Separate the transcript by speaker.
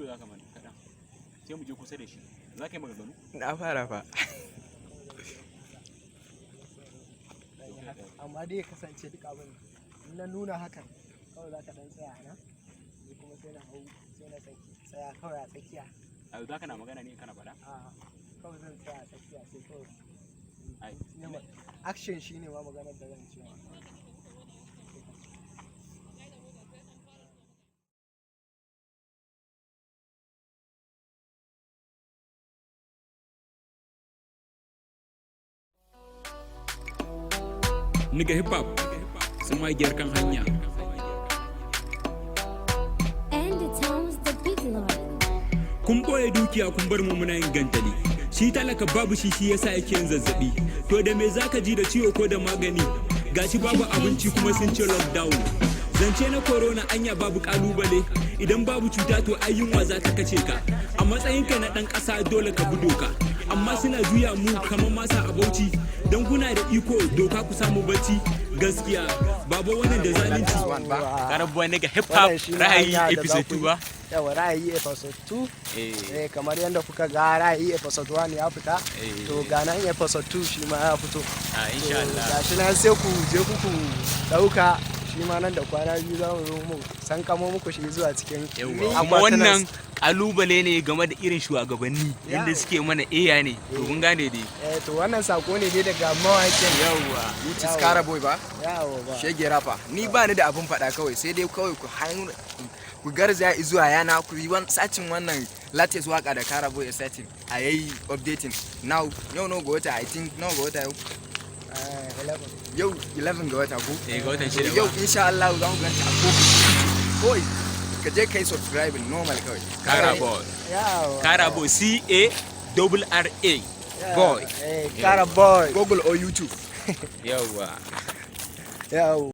Speaker 1: za ka mana kaɗan sai mu je kusa da shi za ka yi maganganu
Speaker 2: na fara fa
Speaker 3: amma dai ya kasance duk abin na nuna hakan kawai za ka dan tsaya na ni kuma sai na hau sai na tsaya kawai a tsakiya
Speaker 1: a za ka na magana ne kana faɗa
Speaker 3: a kawai zan tsaya a tsakiya sai kawai
Speaker 1: ai
Speaker 3: action shine ma maganar da zan ce
Speaker 4: Nigga hip hop sun magiyar kan hanya. Kun boye dukiya kun bar mu muna yin gantali. Shi talaka babu shi yasa yake yin zazzabi. To da me zaka ji da ciwo ko da magani? Gashi babu abinci kuma sun ce lockdown. Zance na corona anya babu kalubale. Idan babu cuta to ai yunwa za ta kace ka. A matsayinka na dan kasa dole ka bi doka. Amma suna juya mu kamar masa a Bauchi. Dan kuna da iko doka ku samu bacci. Gaskiya babu wannan da zalunci.
Speaker 1: karabuwa ne ga hip hop ra'ayi episode 2 ba
Speaker 3: yawa ra'ayi episode 2 kamar yadda kuka ga ra'ayi episode 1 ya fita to ga nan episode 2 shi ma ya fito
Speaker 1: insha Allah
Speaker 3: gashi nan sai ku je ku dauka shi ma nan da kwana biyu za mu zo mu san kamo muku shi zuwa cikin
Speaker 1: amma wannan kalubale ne game da irin shugabanni yadda suke mana iya ne to kun gane dai
Speaker 3: to wannan sako ne dai daga mawakin
Speaker 2: yawa which is Karaboy ba
Speaker 3: yawa ba
Speaker 2: shege rafa ni ba ni da abun faɗa kawai sai dai kawai ku garzaya zuwa yana ku yi sacin wannan latest waka da Karaboy ya setting a yayi updating now yau no go wata I think no go wata yau 11 ga wata ko
Speaker 1: ga watan shida
Speaker 2: yau insha Allah za mu ganta a koi ka je kai subscribe normal kawai
Speaker 1: Karaboy Karaboy CARRA boy
Speaker 3: Karaboy
Speaker 2: Google or YouTube
Speaker 1: yawa